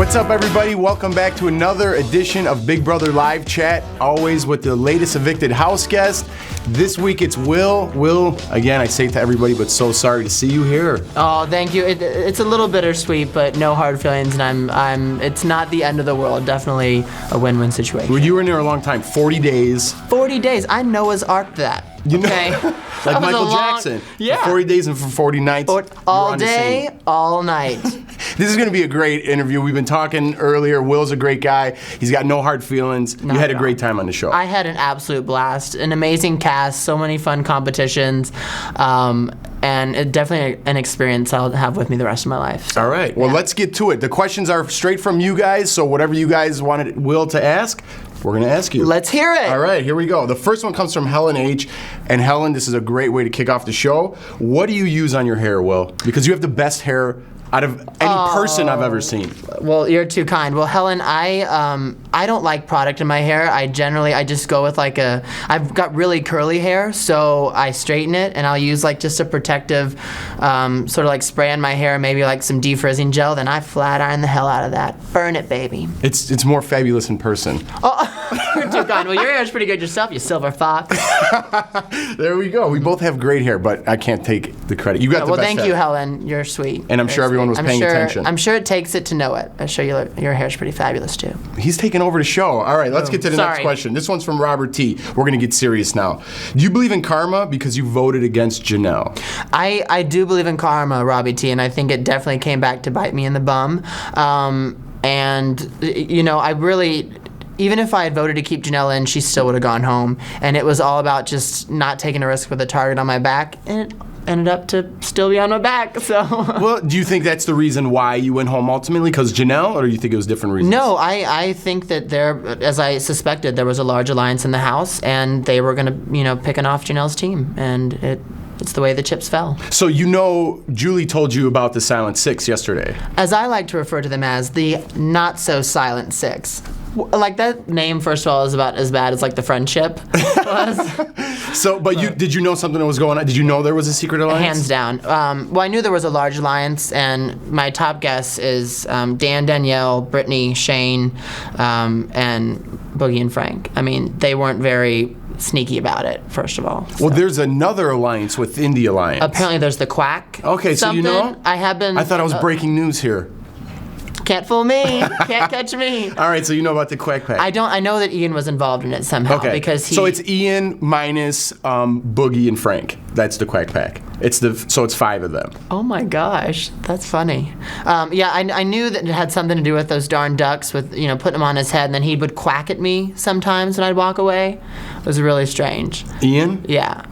What's up, everybody? Welcome back to another edition of Big Brother Live Chat, always with the latest evicted house guest. This week it's Wil. Wil, again, I say it to everybody, but so sorry to see you here. Oh, thank you. It's a little bittersweet, but no hard feelings, and it's not the end of the world. Definitely a win-win situation. Well, you were in there a long time, 40 days. 40 days. I Noah's Ark that. You know, okay. like Michael Jackson. Yeah. For 40 days and for 40 nights. All day, all night. This is going to be a great interview. We've been talking earlier. Will's a great guy. He's got no hard feelings. You had a great time on the show. I had an absolute blast. An amazing cast. So many fun competitions. And it definitely an experience I'll have with me the rest of my life. So, all right. Well, let's get to it. The questions are straight from you guys, so whatever you guys wanted Will to ask, we're going to ask you. Let's hear it. All right, here we go. The first one comes from Helen H. And Helen, this is a great way to kick off the show. What do you use on your hair, Will? Because you have the best hair out of any person I've ever seen. Well, you're too kind. Well, Helen, I don't like product in my hair. I just go with I've got really curly hair, so I straighten it, and I'll use just a protective sort of spray on my hair, maybe some defrizzing gel, then I flat iron the hell out of that. Burn it, baby. It's more fabulous in person. Oh, you're too kind. Well, your hair's pretty good yourself, you silver fox. There we go. We both have great hair, but I can't take the credit. You got the best Well, thank hair. you, Helen. You're sweet. And I'm sure everyone was paying attention. I'm sure it takes it to know it. I'm sure your hair's pretty fabulous, too. He's taking over the show. All right, let's get to the next question. This one's from Robert T. We're going to get serious now. Do you believe in karma because you voted against Janelle? I do believe in karma, Robbie T, and I think it definitely came back to bite me in the bum. And, I really... Even if I had voted to keep Janelle in, she still would have gone home. And it was all about just not taking a risk with a target on my back. And it ended up to still be on my back, so. Well, do you think that's the reason why you went home ultimately? Because Janelle, or do you think it was different reasons? No, I think that as I suspected, there was a large alliance in the house, and they were going to, picking off Janelle's team. And it's the way the chips fell. So Julie told you about the Silent Six yesterday. As I like to refer to them as the not-so-silent six. That name, first of all, is about as bad as the friendship was. So, did you know something that was going on? Did you know there was a secret alliance? Hands down. Well, I knew there was a large alliance, and my top guess is Dan, Danielle, Brittany, Shane, and Boogie and Frank. I mean, they weren't very sneaky about it, first of all. So. Well, there's another alliance within the alliance. Apparently there's the Quack. Okay, so you know? I thought I was breaking news here. Can't fool me. Can't catch me. All right, so you know about the Quack Pack. I know that Ian was involved in it somehow. Okay. Because So it's Ian minus Boogie and Frank. That's the Quack Pack. So it's 5 of them. Oh my gosh, that's funny. I knew that it had something to do with those darn ducks, with putting them on his head, and then he would quack at me sometimes when I'd walk away. It was really strange. Ian? Yeah.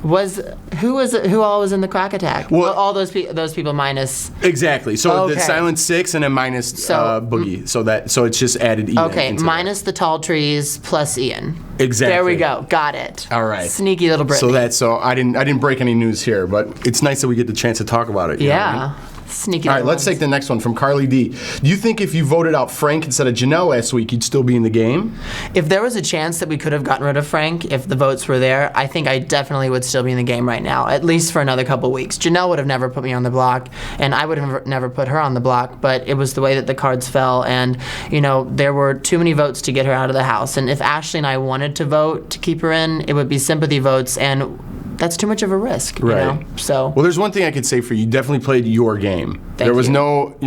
Who all was in the Quack Attack? Well, all those people minus. Exactly. So the Silent Six and then minus Boogie. So it's just added Ian. Okay, minus the tall trees plus Ian. Exactly. There we go. Got it. All right. Sneaky little Brittany. So I didn't break any news here, but it's nice that we get the chance to talk about it. You know what I mean? Sneaky. All right, let's take the next one from Carly D. Do you think if you voted out Frank instead of Janelle last week, you'd still be in the game? If there was a chance that we could have gotten rid of Frank, if the votes were there, I think I definitely would still be in the game right now, at least for another couple weeks. Janelle would have never put me on the block, and I would have never put her on the block, but it was the way that the cards fell, and, there were too many votes to get her out of the house. And if Ashley and I wanted to vote to keep her in, it would be sympathy votes, and that's too much of a risk, you know? So. Well, there's one thing I could say for you. You definitely played your game. There was no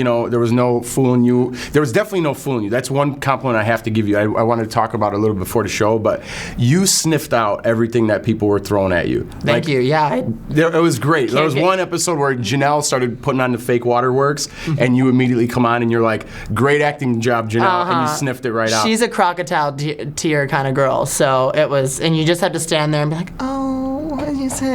fooling you. There was definitely no fooling you. That's one compliment I have to give you. I wanted to talk about it a little before the show, but you sniffed out everything that people were throwing at you. Thank you. Yeah. It was great. There was one episode where Janelle started putting on the fake waterworks, and you immediately come on and you're like, "Great acting job, Janelle," and you sniffed it right out. She's a crocodile tear kind of girl, so it was, and you just had to stand there and be like, "Oh, what did you say?"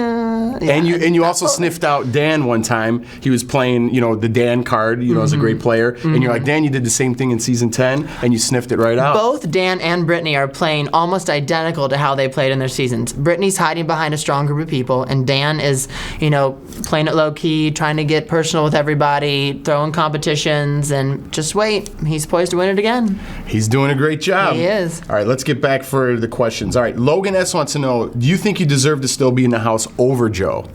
Yeah. And you also sniffed out Dan one time. He was playing, the Dan card, as a great player. And you're like, Dan, you did the same thing in season 10, and you sniffed it right out. Both Dan and Brittany are playing almost identical to how they played in their seasons. Brittany's hiding behind a strong group of people, and Dan is, playing it low key, trying to get personal with everybody, throwing competitions, and just wait. He's poised to win it again. He's doing a great job. He is. All right, let's get back for the questions. All right, Logan S. wants to know, do you think you deserve to still be in the house over Joe?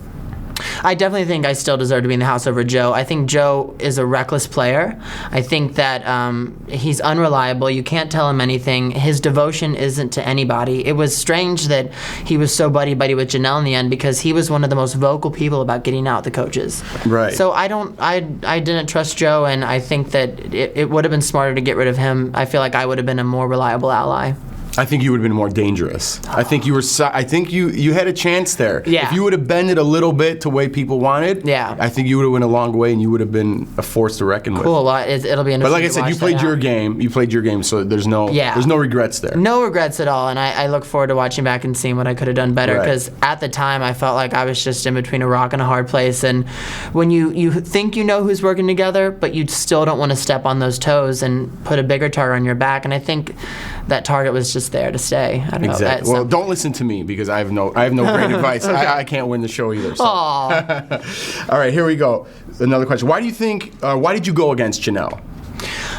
I definitely think I still deserve to be in the house over Joe. I think Joe is a reckless player. I think that he's unreliable. You can't tell him anything. His devotion isn't to anybody. It was strange that he was so buddy-buddy with Janelle in the end because he was one of the most vocal people about getting out the coaches. Right. So I didn't trust Joe, and I think that it would have been smarter to get rid of him. I feel like I would have been a more reliable ally. I think you would have been more dangerous. I think you had a chance there. Yeah. If you would have bended a little bit to the way people wanted, I think you would have went a long way and you would have been a force to reckon with. Cool. Well, it'll be interesting. But like I said, you played your game. You played your game, so there's no regrets there. No regrets at all, and I look forward to watching back and seeing what I could have done better because at the time I felt like I was just in between a rock and a hard place. And when you think you know who's working together, but you still don't want to step on those toes and put a bigger target on your back, and I think that target was just there to stay. I don't know. Exactly. Well, don't listen to me because I have no great advice. Okay. I can't win the show either. So. All right, here we go. Another question. Why did you go against Janelle?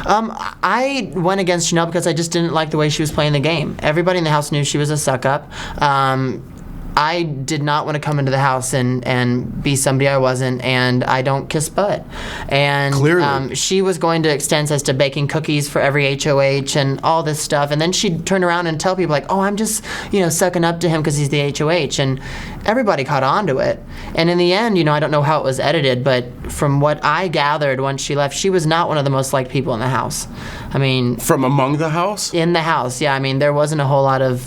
I went against Janelle because I just didn't like the way she was playing the game. Everybody in the house knew she was a suck-up. I did not want to come into the house and be somebody I wasn't, and I don't kiss butt. And clearly, she was going to extend us to baking cookies for every HOH and all this stuff, and then she'd turn around and tell people like, "Oh, I'm just sucking up to him because he's the HOH," and everybody caught on to it. And in the end, I don't know how it was edited, but from what I gathered once she left, she was not one of the most liked people in the house. I mean, from among the house? In the house, yeah. I mean, there wasn't a whole lot of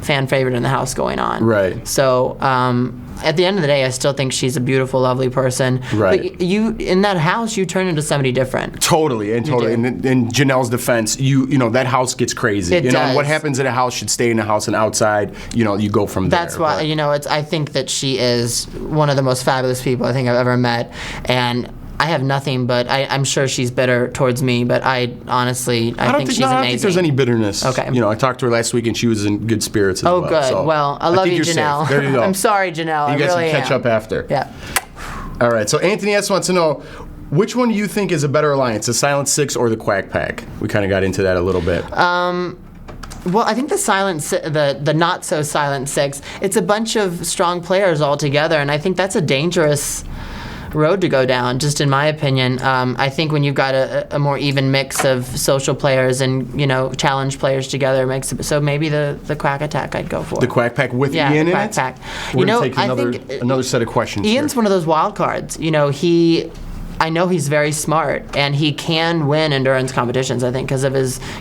fan favorite in the house going on. Right. So at the end of the day, I still think she's a beautiful, lovely person. Right. But you, in that house, you turn into somebody different. Totally. And in Janelle's defense, that house gets crazy. It does. What happens in a house should stay in the house, and outside, you go from there. That's why, I think that she is one of the most fabulous people I think I've ever met. And I have nothing, but I'm sure she's bitter towards me, but I honestly, I think she's amazing. I don't think there's any bitterness. Okay. I talked to her last week, and she was in good spirits as well. Oh, good. So well, I love you, Janelle. There you go. I'm sorry, Janelle. You guys can catch up after. Yeah. All right. So Anthony S. wants to know, which one do you think is a better alliance, the Silent Six or the Quack Pack? We kind of got into that a little bit. Well, I think the not so silent six. It's a bunch of strong players all together, and I think that's a dangerous road to go down, just in my opinion. I think when you've got a more even mix of social players and challenge players together, makes it, so maybe the Quack Attack I'd go for. The Quack Pack with Ian in it? Quack Pack. We're gonna take another set of questions. Ian's one of those wild cards. I know he's very smart, and he can win endurance competitions, I think, because of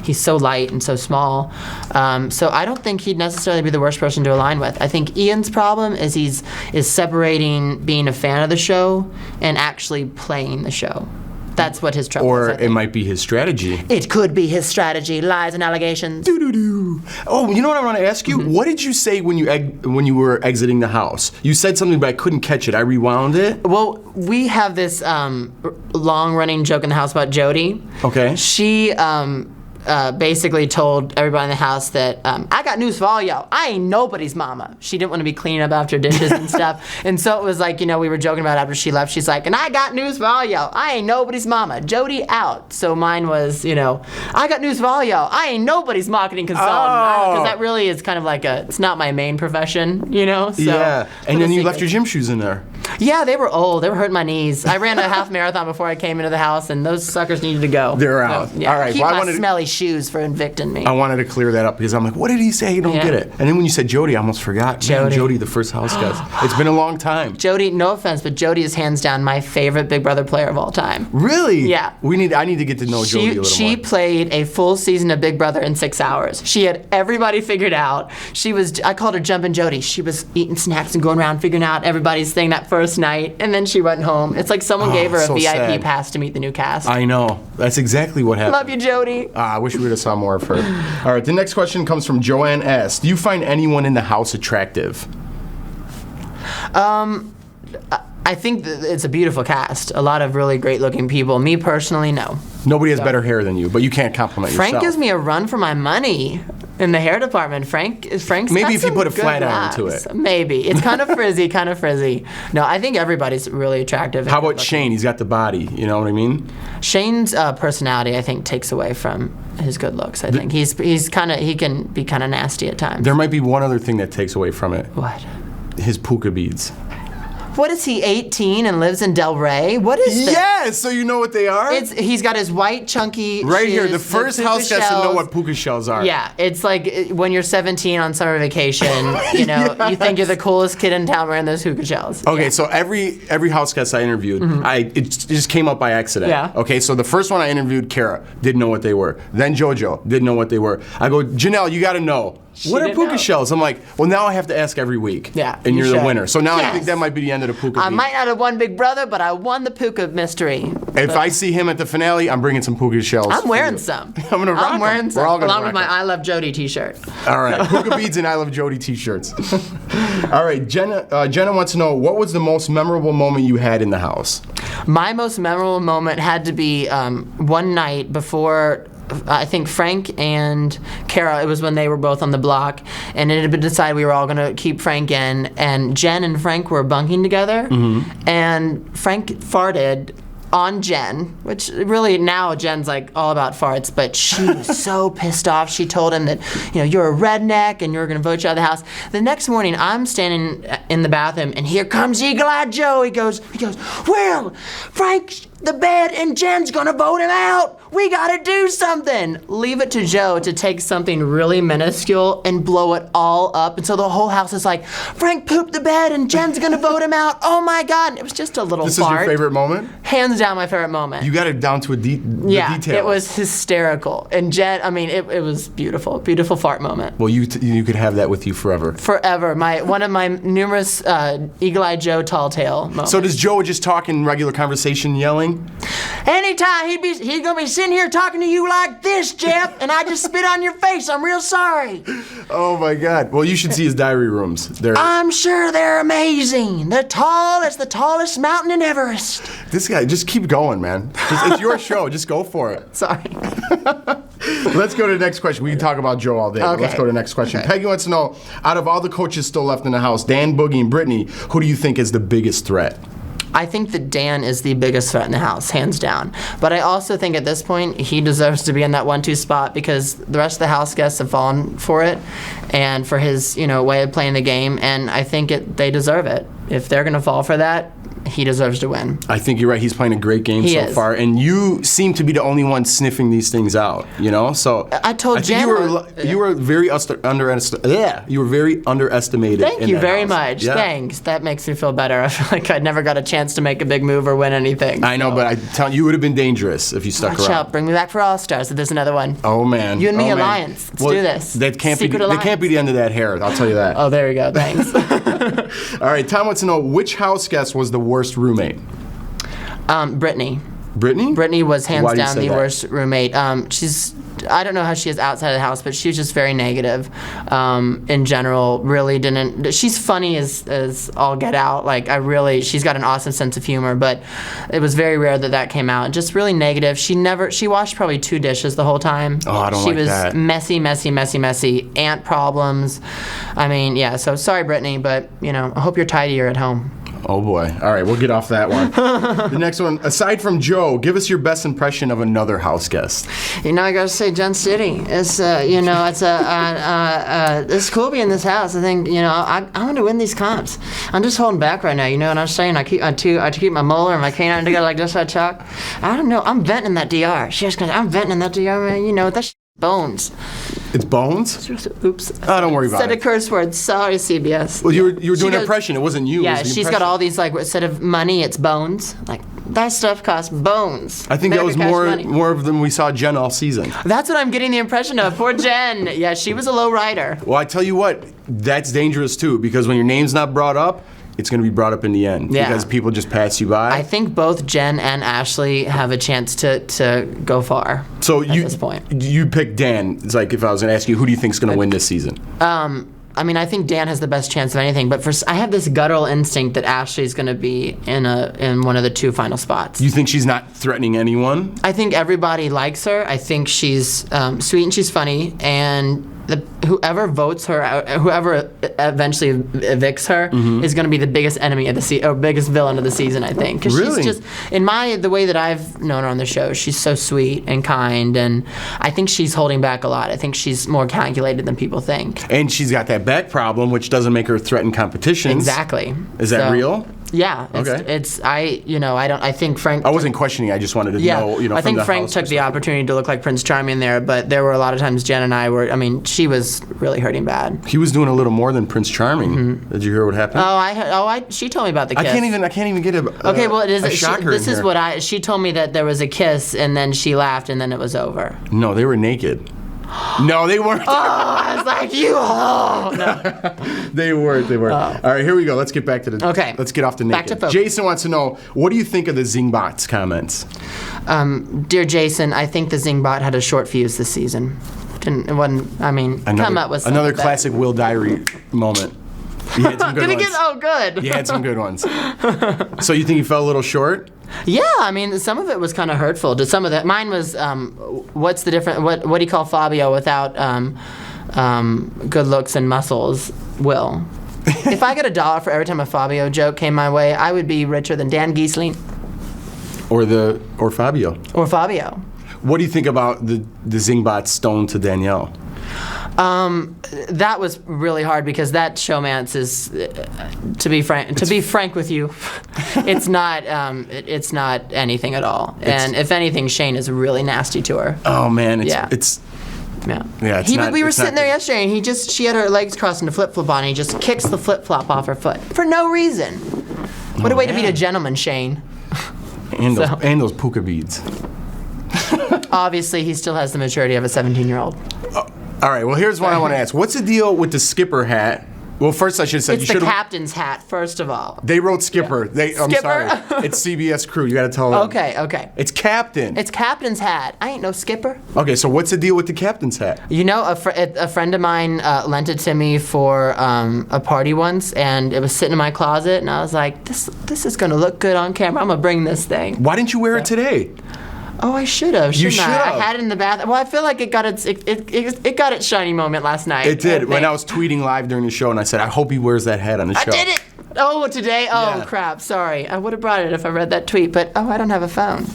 he's so light and so small. So I don't think he'd necessarily be the worst person to align with. I think Ian's problem is separating being a fan of the show and actually playing the show. That's what his trouble is. Or it might be his strategy. It could be his strategy. Lies and allegations. Doo-doo-doo. Oh, you know what I want to ask you? Mm-hmm. What did you say when you were exiting the house? You said something, but I couldn't catch it. I rewound it. Well, we have this long-running joke in the house about Jody. Okay. She basically told everybody in the house that I got news for all y'all. I ain't nobody's mama. She didn't want to be cleaning up after dishes and stuff. And so it was like, we were joking about it after she left. She's like, and I got news for all y'all. I ain't nobody's mama. Jody out. So mine was, I got news for all y'all. I ain't nobody's marketing consultant. Because that really is kind of like it's not my main profession, So, yeah. And then you left your gym shoes in there. Yeah, they were old. They were hurting my knees. I ran a half marathon before I came into the house, and those suckers needed to go. They're out. Yeah. All right. Keep my smelly shoes for Invicting me. I wanted to clear that up because I'm like, what did he say? I don't get it. And then when you said Jody, I almost forgot. Jody, the first house guest. It's been a long time. Jody, no offense, but Jody is hands down my favorite Big Brother player of all time. Really? Yeah. I need to get to know Jody a little more. She played a full season of Big Brother in 6 hours. She had everybody figured out. I called her Jumpin' Jody. She was eating snacks and going around figuring out everybody's thing that first night, and then she went home. It's like someone gave her a VIP pass to meet the new cast. I know. That's exactly what happened. Love you, Jody. I wish we would have saw more of her. All right, the next question comes from Joanne S. Do you find anyone in the house attractive? I think it's a beautiful cast. A lot of really great-looking people. Me personally, no. Nobody has better hair than you, but you can't compliment yourself. Frank gives me a run for my money in the hair department. Frank's maybe if you put a flat iron to it. Maybe. It's kind of frizzy, No, I think everybody's really attractive. How about Shane? He's got the body. You know what I mean? Shane's personality, I think, takes away from his good looks. I think he can be kind of nasty at times. There might be one other thing that takes away from it. What? His puka beads. What is he, 18 and lives in Delray? What is this? Yeah, so you know what they are? He's got his white chunky right shoes, here, the first house guest to know what puka shells are. Yeah, it's like when you're 17 on summer vacation, you know, you think you're the coolest kid in town wearing those puka shells. Okay, so every house guest I interviewed, it just came up by accident. Yeah. Okay, so the first one I interviewed, Kara, didn't know what they were. Then JoJo didn't know what they were. I go, Janelle, you got to know. What are puka shells? I'm like, well, now I have to ask every week. Yeah, and you you're the should. winner. So now I Yes. think that might be the end of the puka. I beef. might not have won Big Brother, but I won the puka mystery. If I see him at the finale, I'm bringing some puka shells. I'm wearing for you. some. I'm gonna rock I'm wearing 'em. some, We're all gonna along with rock my 'em. I Love Jody t-shirt. All right, puka beads and I Love Jody t-shirts. All right, Jenna wants to know, what was the most memorable moment you had in the house? My most memorable moment had to be one night before, I think Frank and Kara, it was when they were both on the block, and it had been decided we were all going to keep Frank in, and Jen and Frank were bunking together, and Frank farted on Jen, which really now Jen's like all about farts, but she was so pissed off. She told him that, you know, you're a redneck and you're gonna vote you out of the house. The next morning, I'm standing in the bathroom and here comes Eagle-Eyed Joe. He goes, Will, Frank's the bed and Jen's gonna vote him out. We gotta do something. Leave it to Joe to take something really minuscule and blow it all up. And so the whole house is like, Frank pooped the bed and Jen's gonna vote him out. Oh my God. And it was just a little This fart. is your favorite moment? Hands down my favorite moment. You got it down to the details. It was hysterical. And Jen, I mean, it was beautiful. Beautiful fart moment. Well, you could have that with you forever. Forever. One of my numerous Eagle-Eyed Joe tall tale moments. So does Joe just talk in regular conversation yelling? Anytime he's gonna be sitting here talking to you like this, Jeff, and I just spit on your face. I'm real sorry. Oh my God. Well, you should see his diary rooms. I'm sure they're amazing. They're tall as the tallest mountain in Everest. This guy, just keep going, man. It's your show. Just go for it. Sorry. Let's go to the next question. We can talk about Joe all day. But Okay. let's go to the next question. Okay. Peggy wants to know, out of all the coaches still left in the house, Dan, Boogie, and Brittany, who do you think is the biggest threat? I think that Dan is the biggest threat in the house, hands down. But I also think at this point, he deserves to be in that 1-2 spot because the rest of the house guests have fallen for it and for his, way of playing the game. And I think they deserve it. If they're going to fall for that, he deserves to win. I think you're right. He's playing a great game He so is. far, and you seem to be the only one sniffing these things out. So I told think Jen. you were very underestimated. Yeah, you were very underestimated. Thank in you that very house. much. Yeah. Thanks. That makes me feel better. I feel like I never got a chance to make a big move or win anything. I know, but I tell you would have been dangerous if you stuck Watch around. out. Bring me back for All Stars. If there's another one. Oh man. You and me Oh, man. alliance. Let's do this. That can't Secret be. That can't be the end of that hair. I'll tell you that. Oh, there you go. Thanks. All right. Tom wants to know, which house guest was the worst roommate? Brittany. Brittany? Brittany was hands Why do you down say the that? worst roommate. I don't know how she is outside of the house, but she was just very negative in general. Really didn't. She's funny as all get out. She's got an awesome sense of humor, but it was very rare that came out. Just really negative. She washed probably 2 dishes the whole time. Oh, I don't like that. She was messy. Ant problems. I mean, yeah. So sorry, Brittany, but I hope you're tidier at home. Oh boy. All right, we'll get off that one. The next one, aside from Joe, give us your best impression of another house guest. I gotta say, Jen City. It's it's cool being in this house. I think I want to win these comps. I'm just holding back right now. You know what I'm saying? I keep my molar and my canine together like this. I talk. I don't know. I'm venting in that DR. I'm venting in that DR, man. That bones. It's Bones? Oops. Oh, don't worry about Said a it. curse word. Sorry, CBS. Well, you were doing an goes- impression. It wasn't you. It Yeah, was the she's got impression. all these instead of money, it's bones. Like that stuff costs bones. I think that was America costs money. more of than we saw Jen all season. That's what I'm getting the impression of. Poor Jen. Yeah, she was a low rider. Well, I tell you what, that's dangerous too, because when your name's not brought up, it's going to be brought up in the end. Yeah. Because people just pass you by. I think both Jen and Ashley have a chance to go far. So at this point. you pick Dan. It's like if I was going to ask you, who do you think's going to win this season? I mean, I think Dan has the best chance of anything, but I have this guttural instinct that Ashley's going to be in one of the 2 final spots. You think she's not threatening anyone? I think everybody likes her. I think she's sweet and she's funny, and whoever votes her out, whoever eventually evicts her, is going to be the biggest enemy of the or biggest villain of the season, I think. 'Cause Really? she's just, the way that I've known her on the show, she's so sweet and kind, and I think she's holding back a lot. I think she's more calculated than people think. And she's got that back problem, which doesn't make her threaten competitions. Exactly. Is that real? Yeah. Okay. I think Frank. I wasn't questioning. I just wanted to know. I think Frank took the opportunity to look like Prince Charming there, but there were a lot of times Jen and I were. I mean, she was really hurting bad. He was doing a little more than Prince Charming. Mm-hmm. Did you hear what happened? She told me about the kiss. I can't even get a. Okay, well, it is. A shocker this in is here. what she told me that there was a kiss, and then she laughed, and then it was over. No, they were naked. No, they weren't. Oh, I was like, no. They weren't. All right, here we go. Let's get back to the. Okay. Let's get off the naked. Back to focus. Jason wants to know, what do you think of the Zingbots comments? Dear Jason, I think the Zingbot had a short fuse this season. Come up with something another better. classic Will Diary moment. You had some good ones. Good. You had some good ones. So you think you fell a little short? Yeah, I mean, some of it was kind of hurtful. Some of that, mine was, what's the difference? What do you call Fabio without good looks and muscles? Will. If I got $1 for every time a Fabio joke came my way, I would be richer than Dan Giesling. Or Fabio. Or Fabio. What do you think about the Zingbot stone to Danielle? That was really hard because that showmance is, to be frank with you, it's not anything at all. And if anything, Shane is really nasty to her. Oh man, Yeah. We were sitting there yesterday, and she had her legs crossed and a flip flop on, and he just kicks the flip flop off her foot for no reason. What a way to beat a gentleman, Shane. And those puka beads. Obviously, he still has the maturity of a 17-year-old. All right, well, here's what I want to ask. What's the deal with the skipper hat? Well, first I should have said it's the captain's hat, first of all. They wrote skipper. I'm sorry. It's CBS Crew. You got to tell them. Okay. It's captain. It's captain's hat. I ain't no skipper. Okay, so what's the deal with the captain's hat? You know, a friend of mine lent it to me for a party once, and it was sitting in my closet, and I was like, this is going to look good on camera. I'm going to bring this thing. Why didn't you wear it today? Oh, I should have. You should have. I had it in the bath. Well, I feel like it got its shiny moment last night. It did. When I was tweeting live during the show, and I said, I hope he wears that hat on the show. I did it. Oh, today? Oh, Yeah. crap. Sorry. I would have brought it if I read that tweet, but I don't have a phone.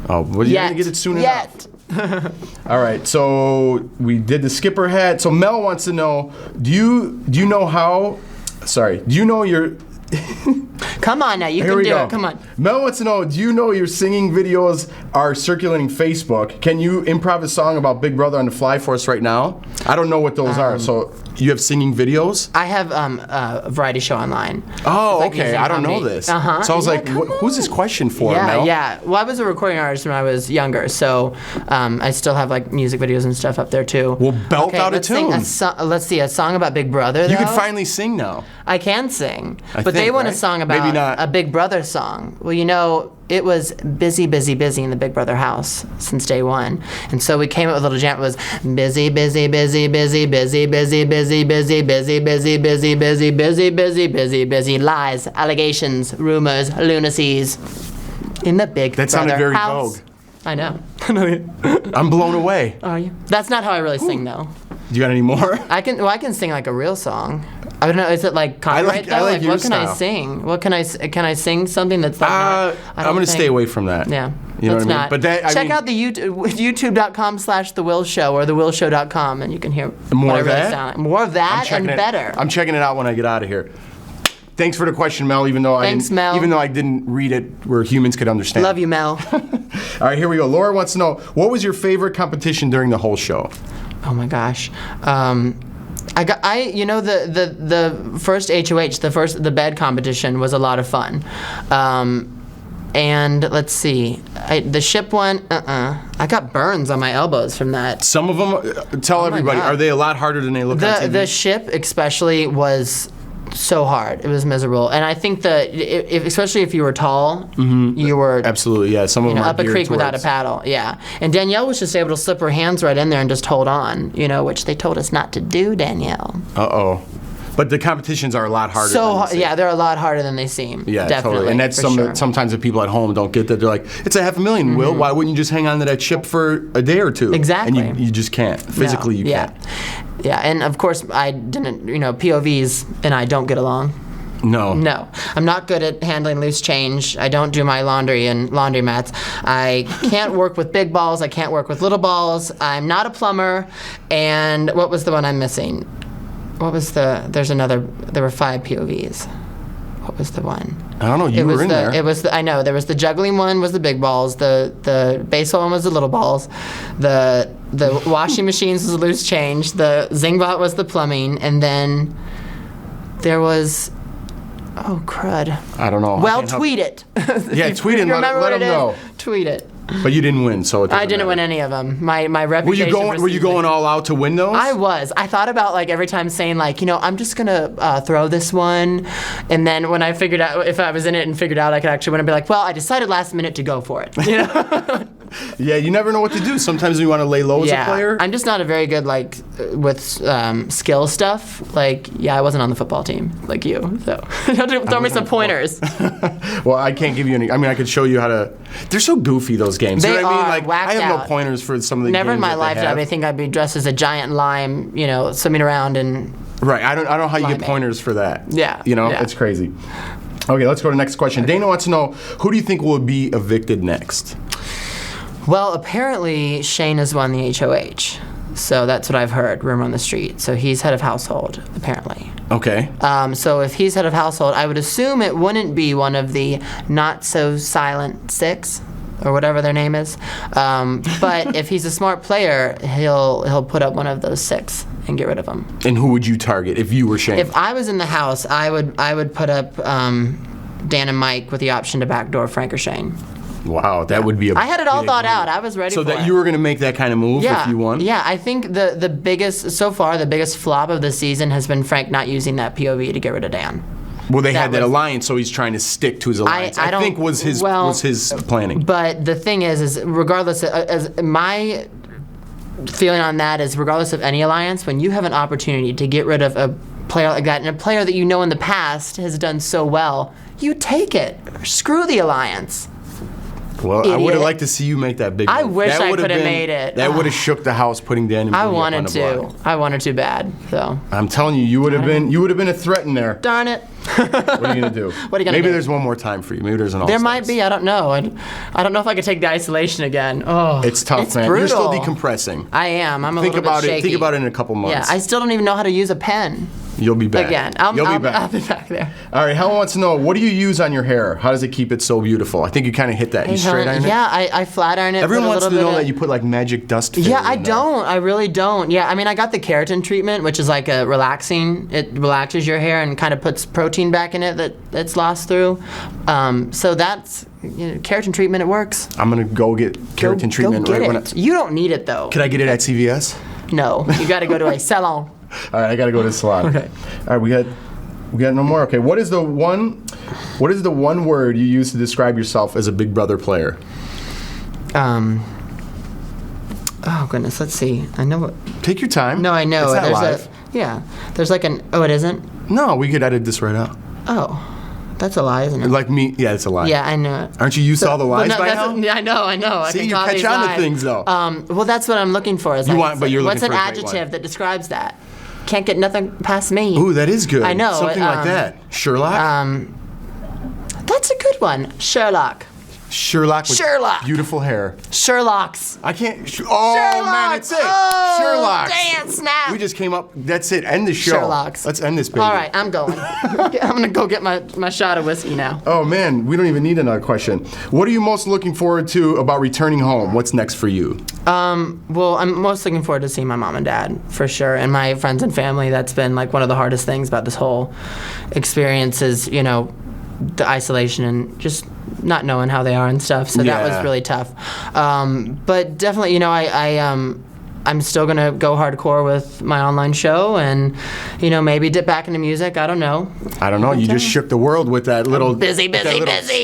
Oh, well, you're going to get it soon enough. All right, so we did the skipper hat. So Mel wants to know, do you know your... Come on now, you Here can we do go. it. Come on. Mel wants to know, do you know your singing videos are circulating Facebook? Can you improv a song about Big Brother on the fly for us right now? I don't know what those are. So you have singing videos? I have a variety show online. Oh, Like okay. using I don't know comedy. this. Uh-huh. So I was Yeah, like, come who's this question for, Yeah, Mel? yeah. Well, I was a recording artist when I was younger, so I still have like music videos and stuff up there too. Well, belt out a let's sing tune. let's see, a song about Big Brother. You though? can finally sing now. I can sing, I but they think, want a right? song about Maybe not. a Big Brother song. Well, you know, it was busy in the Big Brother house since day one, and so we came up with a little jam. It was busy, busy, busy, busy, busy, busy, busy, busy, busy, busy, busy, busy, busy, busy, busy, busy, lies, allegations, rumors, lunacies in the Big That Brother sounded very house. Vogue. I know. I'm blown away. Are you? That's not how I really sing, though. You got any more? I can sing like a real song. I don't know. Is it like copyright though? I like your what can I style. sing? What can I sing something that's like not? I'm gonna stay away from that. Yeah. You know let's what I mean? not. But that, check out the youtube.com/The Will Show or TheWillShow.com, and you can hear More what I of really that? sound like. More of that and better. I'm checking it out when I get out of here. Thanks for the question, Mel. Even though I didn't read it where humans could understand. Love you, Mel. All right, here we go. Laura wants to know, what was your favorite competition during the whole show? Oh my gosh. The first HOH, the bed competition was a lot of fun. And let's see, the ship one, I got burns on my elbows from that. Some of them, tell everybody, God. are they a lot harder than they look on TV? The ship especially was so hard. It was miserable. And I think especially if you were tall, you were Absolutely, yeah. Some of them are up a geared creek without a towards- paddle. Yeah. And Danielle was just able to slip her hands right in there and just hold on, which they told us not to do, Danielle. Uh-oh. But the competitions are a lot harder So, than they yeah, they're a lot harder than they seem. Yeah, Definitely, totally. And that's sure. sometimes the people at home don't get that. They're like, it's $500,000, Will. Why wouldn't you just hang on to that ship for a day or two? Exactly. And you just can't. Physically, you can't. Yeah, and of course, I didn't, POVs and I don't get along. No. No. I'm not good at handling loose change. I don't do my laundry in laundromats. I can't work with big balls. I can't work with little balls. I'm not a plumber. And what was the one I'm missing? There were 5 POVs. what was the one? I don't know. You were in there. It was I know there was the juggling one was the big balls. The baseball one was the little balls. The washing machines was the loose change. The Zingbot was the plumbing, and then there was. Oh crud! I don't know. Well, tweet it. Yeah, tweet it. Let them know. Tweet it. But you didn't win, so I didn't win any of them. My reputation. Were you going all out to win those? I was. I thought about like every time saying like, I'm just gonna throw this one, and then when I figured out if I was in it and figured out I could actually win, I'd be like, well, I decided last minute to go for it. Yeah, you never know what to do. Sometimes you want to lay low as a player. I'm just not a very good with skill stuff. Like, I wasn't on the football team like you, so you have to throw me some pointers. Well, I can't give you any. I mean, I could show you how to. They're so goofy, those games. They you know what I mean? are Like, whacked I have out. no pointers for some of the Never games in my that they lifetime have. I think I'd be dressed as a giant lime, swimming around and. Right. I don't know how you get Limeade. pointers for that. Yeah. Yeah. It's crazy. Okay, let's go to the next question. Okay. Dana wants to know, who do you think will be evicted next? Well, apparently Shane has won the HOH. So that's what I've heard, rumor on the street. So he's head of household, apparently. Okay. So if he's head of household, I would assume it wouldn't be one of the not-so-silent 6, or whatever their name is. But if he's a smart player, he'll put up one of those 6 and get rid of them. And who would you target if you were Shane? If I was in the house, I would put up Dan and Mike with the option to backdoor Frank or Shane. Wow, that would be a I had it all big thought move. out. I was ready so for it. that you were going to make that kind of move if you won? Yeah, I think the biggest, so far, the biggest flop of the season has been Frank not using that POV to get rid of Dan. Well, they had that alliance, so he's trying to stick to his alliance. I think was his planning. But the thing is regardless, as my feeling on that is regardless of any alliance, when you have an opportunity to get rid of a player like that, and a player that you know in the past has done so well, you take it. Screw the alliance. Well, Idiot. I would have liked to see you make that big move. I wish that I could have made it. That would have shook the house, putting Dan and Brady I up on wanted the to. block. I wanted to bad. So I'm telling you, you would have been a threat in there. darn it. What are you gonna do? What are you gonna Maybe do? there's one more time for you. Maybe there's an all. There might be. I don't know. I don't know if I could take the isolation again. Oh, It's tough, it's man. Brutal. You're still decompressing. I am. I'm a Think little about bit it. shaky. Think about it in a couple months. Yeah, I still don't even know how to use a pen. You'll be back. Again, You'll be back. I'll be back there. All right. Helen wants to know, what do you use on your hair? How does it keep it so beautiful? I think you kind of hit that. You straight iron it? Yeah, I flat iron it. Everyone put a wants to little know bit that you put like magic dust. Yeah, I in there. don't. I really don't. Yeah, I mean, I got the keratin treatment, which is like a relaxing. It relaxes your hair and kind of puts protein back in it that's lost through. So that's keratin treatment. It works. I'm gonna go get keratin treatment Go get right it. when You don't need it though. Can I get it at CVS? No, you got to go to a salon. All right, I gotta go to the salon. Okay. All right, we got no more. Okay, what is the one word you use to describe yourself as a Big Brother player? Oh goodness, let's see. I know what. Take your time. No, I know. It's not live. There's like an. Oh, it isn't. No, we could edit this right out. Oh, that's a lie, isn't it? Like me, yeah, it's a lie. Yeah, I know it. Aren't you used to all the lies by now? Yeah, I know. I See, can you call catch these on to lies. things, though. Well, that's what I'm looking for. Is You like, want- but you're what's looking an for a great one. adjective that describes that? Can't get nothing past me. Ooh, that is good. I know, Something like that. Sherlock? That's a good one. Sherlock. Sherlock with Sherlock. beautiful hair. Sherlock's. I can't. Oh, man, it's it. Oh, Sherlock. dang, snap. We just came up. That's it. End the show. Sherlock's. Let's end this, baby. All right, I'm going. I'm going to go get my shot of whiskey now. Oh, man, we don't even need another question. What are you most looking forward to about returning home? What's next for you? Well, I'm most looking forward to seeing my mom and dad, for sure, and my friends and family. That's been like one of the hardest things about this whole experience is, the isolation and just not knowing how they are and stuff. So that Yeah. was really tough. But definitely, I'm still going to go hardcore with my online show and, maybe dip back into music. I don't know. You just shook the world with that little Busy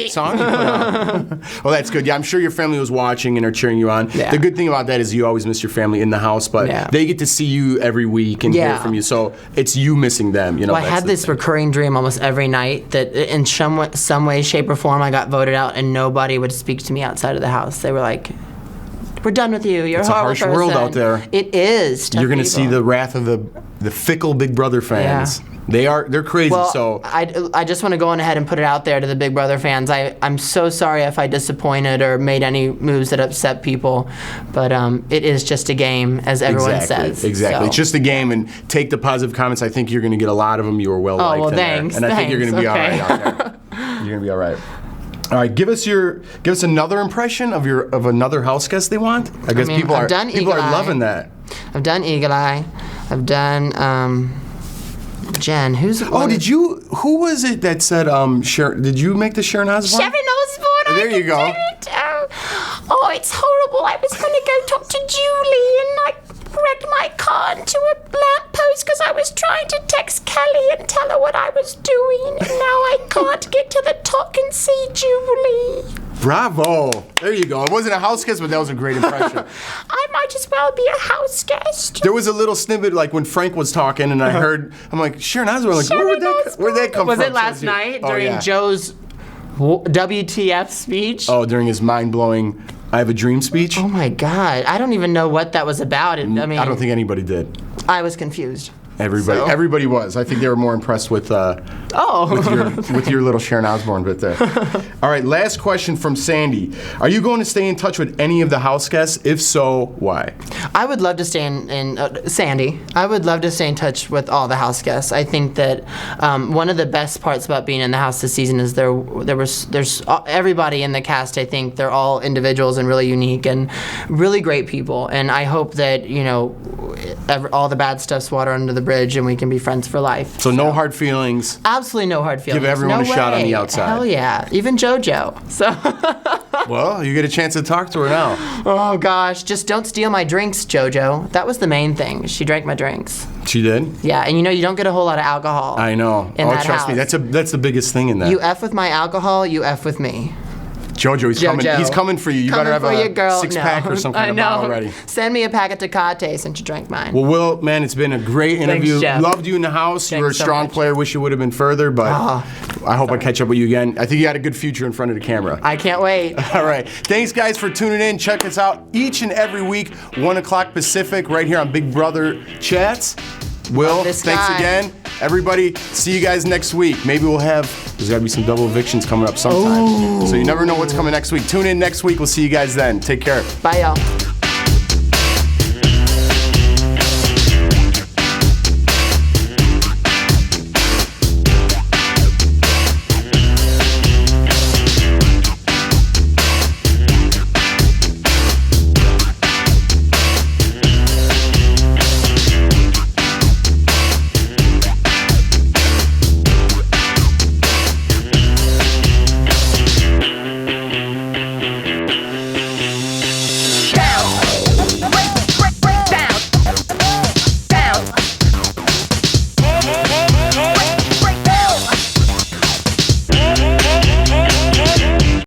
song you put out. Well, that's good. Yeah, I'm sure your family was watching and are cheering you on. Yeah. The good thing about that is you always miss your family in the house, but Yeah. they get to see you every week and hear Yeah. from you. So it's you missing them. Well, I that's had the this thing. recurring dream almost every night that in some way, shape, or form I got voted out and nobody would speak to me outside of the house. They were like, "We're done with you. You're It's a a horrible harsh world person." out there. It is. You're going to to see the wrath of the fickle Big Brother fans. Yeah. They're crazy. Well, So I just want to go on ahead and put it out there to the Big Brother fans. I'm so sorry if I disappointed or made any moves that upset people, but it is just a game, as everyone says. Exactly. So. It's just a game, and take the positive comments. I think you're going to get a lot of them. You were well liked. Oh, well, in thanks. there. And I think you're going to be Okay. all right out there. You're going to be all right. All right, give us another impression of another house guest they want. I guess people are loving that. I've done Eagle Eye. I've done Jen. Who was it that said did you make the Sharon Osbourne? Sharon Osbourne. There you go. Oh, it's horrible. I was going to go talk to Julie and I wrecked my car into a lamppost because I was trying to text Kelly and tell her what I was doing. And now I can't get to the top and see Julie. Bravo. There you go. It wasn't a house guest, but that was a great impression. I might as well be a house guest. There was a little snippet like when Frank was talking and I heard, I'm like, Sharon Osbourne, like, where'd that come from? Was it last night during Joe's WTF speech? Oh, during his mind-blowing I Have a Dream speech? Oh my God. I don't even know what that was about. I mean, I don't think anybody did. I was confused. Everybody was. I think they were more impressed with with your little Sharon Osbourne bit there. All right, last question from Sandy. Are you going to stay in touch with any of the house guests? If so, why? I would love to stay Sandy. I would love to stay in touch with all the house guests. I think that one of the best parts about being in the house this season is there's everybody in the cast. I think they're all individuals and really unique and really great people. And I hope that all the bad stuff's water under the bridge and we can be friends for life. So no hard feelings. Absolutely no hard feelings. Give everyone a shot on the outside. Hell yeah. Even JoJo. So. Well, you get a chance to talk to her now. Oh gosh, just don't steal my drinks, JoJo. That was the main thing. She drank my drinks. She did? Yeah, and you don't get a whole lot of alcohol. I know. Trust me, that's the biggest thing in that. You F with my alcohol, you F with me. JoJo, he's coming for you. You better have a six-pack or something I know. already. Send me a pack of Tecate since you drank mine. Well, Will, man, it's been a great interview. Thanks, Jeff. Loved you in the house. You were a strong player. Wish you would have been further, but I hope I catch up with you again. I think you got a good future in front of the camera. I can't wait. All right. Thanks, guys, for tuning in. Check us out each and every week, 1 o'clock Pacific, right here on Big Brother Chats. Will, thanks again. Everybody, see you guys next week. Maybe there's got to be some double evictions coming up sometime. So you never know what's coming next week. Tune in next week. We'll see you guys then. Take care. Bye, y'all.